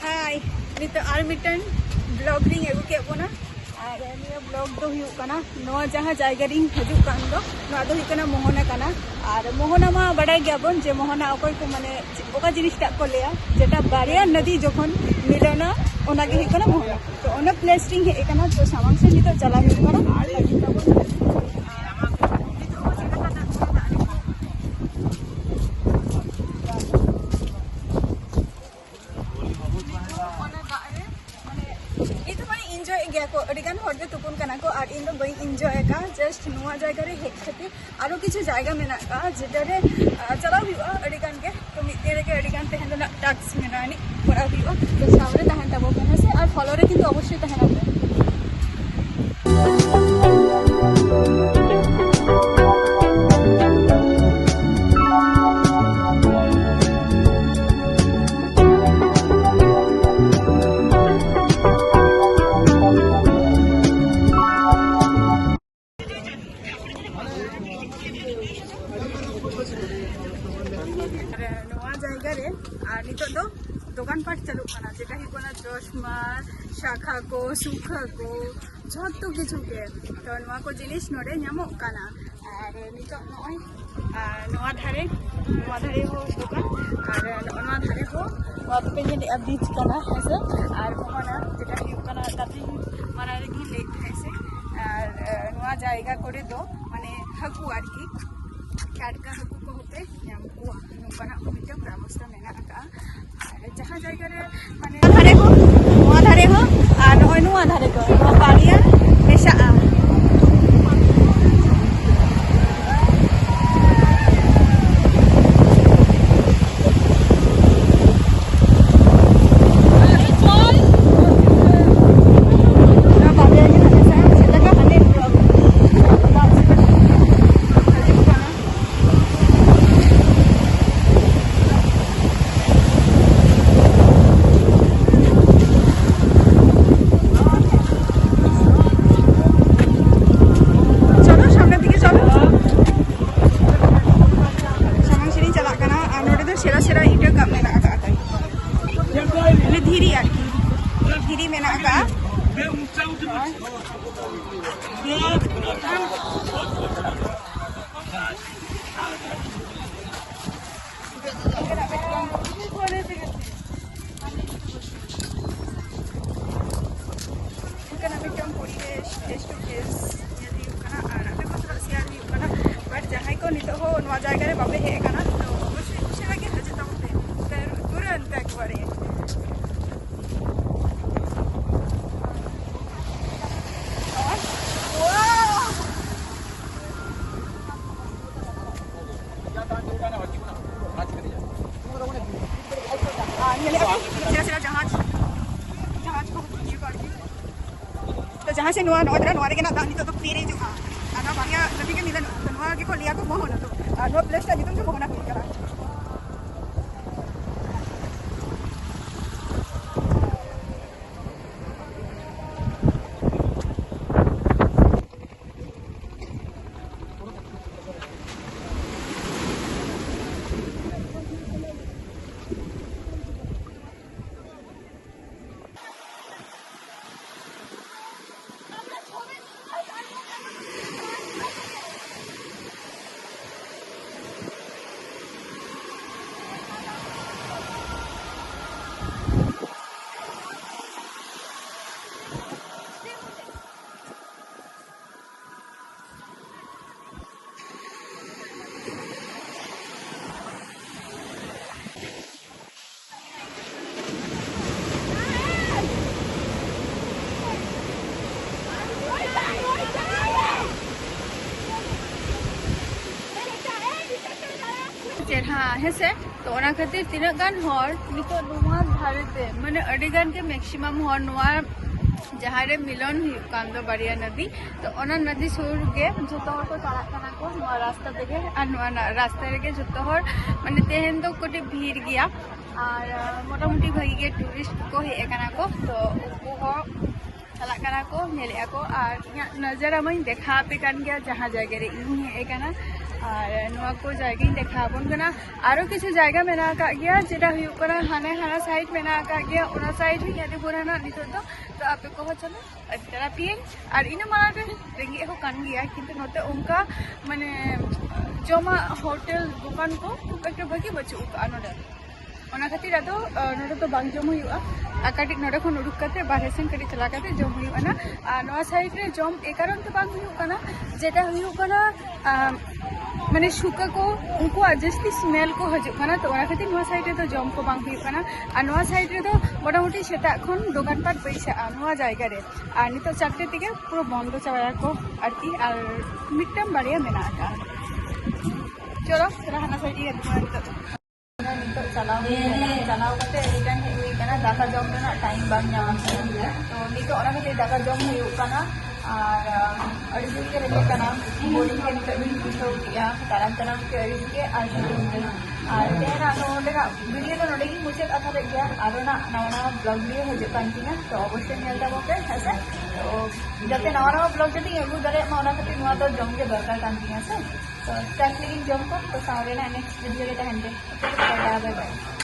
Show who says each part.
Speaker 1: हाय नितो are mitten blog ring एगु के बोना और निया ब्लॉग दो हुयु कना नोआ जहां जायगा रिंग हजु कान दो नोआ दो हुयु कना मोहना कना और मोहना मा बड़ाय गया बोन जे मोहना अकोय को माने ओका जिनिसटा को लेया जेटा बारिया नदी जखन मिलना ओना गे हुयु कना मोहना तो ओना प्लेस रिंग हे कना तो सामांग से नितो चला हुयु कना तुपुन कना को और इन बई एंजॉय का जस्ट नुआ जगह रे हेक खातिर आरो किछु जायगा मेना का जेटा रे चला हुआ अडिगान के तो मिते रे के अडिगान तहन ना टास्क मेना नि करा हुआ तो सामने तहन तबो कने से और फॉलो रे किंतु अवश्य तहन आते दोकान पाट चालू करना जेटा ही कोना चश्मा शाखा को सुखा को झोटो किछु के तो नवा को जिनिस नोडे ᱧᱟᱢᱚᱜ काना और नितो नय नवा धारे हो दोकान और नवा धारे हो नवा पे जे बीच काना ऐसे और मोहना जेटा ही काना ताती माना रे ले ऐसे और नवा जायगा करे दो माने हाकू आरकी काटका हाकू को होते ᱧᱟᱢ को नोकाना मिटे व्यवस्था मेना का जहाँ जायगा रे माने धारे हो और नय नुआ धारे को बारिया मेशा धीरी में ना का जहाँ को नित हो जगह बाबे हे तो अवश्य खुशी लगे हजे तुरंत एक बारे तो जहाँ से नुआ नोदरा नुआ रे ना दानी तो फिर जो आना बारिया नदी के मिलन तो नुआ के को लिया को मोहना तो नो प्लेस का जितम जो मोहना फिर करा चेहरा है से तो ओना खातिर तीना गान हर नितो नुआ धारेते माने अडी गान के मैक्सिमम हर नुआ जहाँ रे मिलन हुई कान दो बारिया नदी तो ओना नदी सुर के जतो हर को चला कना को नुआ रास्ता देगे आ नुआ रास्ता रे के जतो हर माने तेहन तो कोटे भीड़ गया और मोटामुटी भई के टूरिस्ट को हे कना को तो उको चला कना को नेले को और नजर मैं देखा पे कान गया जहाँ जगह रे इन हे कना और नुआ को जायगा देखा बन कना आरो किछु जायगा मेना का गया जेटा हुयु कना हाने हाना साइड मेना का गया उना साइड ही यादे पुराना नितो तो आपे को चलो अतरा पियन और इन मार रेंगे हो कान गया किंतु नोते उनका माने जमा होटल दुकान को एक भागी बचु का नोडे ओना खातिर आदो नोडे तो बांग जम हुआ काटी नोडे खन उडुक काते बाहरे सेन काटी चला काते जम हुआ ना नोआ साइड रे जम ए कारण तो बांग हुआ ना जेटा हुआ कना माने शुका को उनको जस्ती स्मेल को हजना तो खातिर नोआ साइड रे तो जम को बांग हुआ कना और नोआ साइड रे तो मोटामुटी सेटा खन दोकान पाट पैसा नोआ जायगा रे और नितो 4टे तिगे पूरा बंद चाबाया को आरकी और मिटम बाड़िया मेना का चलो हाना साइड ये नितो चलाव करते रिटर्न हुई कना दाका जम ना टाइम बांग नाम तो नितो ओना खातिर दाका जम हुई कना और अड़ी दूर के रहे कना बोरिंग के नितो भी पूछो किया ताराम के अड़ी के और तेरा नोडेगा वीडियो तो नोडेगी मुझे अच्छा लग गया और ना नवा ब्लॉग लिए हजे कांतिना तो अवश्य नेलता बोके ऐसे तो जते नवा ब्लॉग जति एगु दरे माना खातिर नवा तो जम के दरकार कांतिना से तो स्टार्ट लेकिन जम को तो सारे ना नेक्स्ट वीडियो रे तहन दे बाय बाय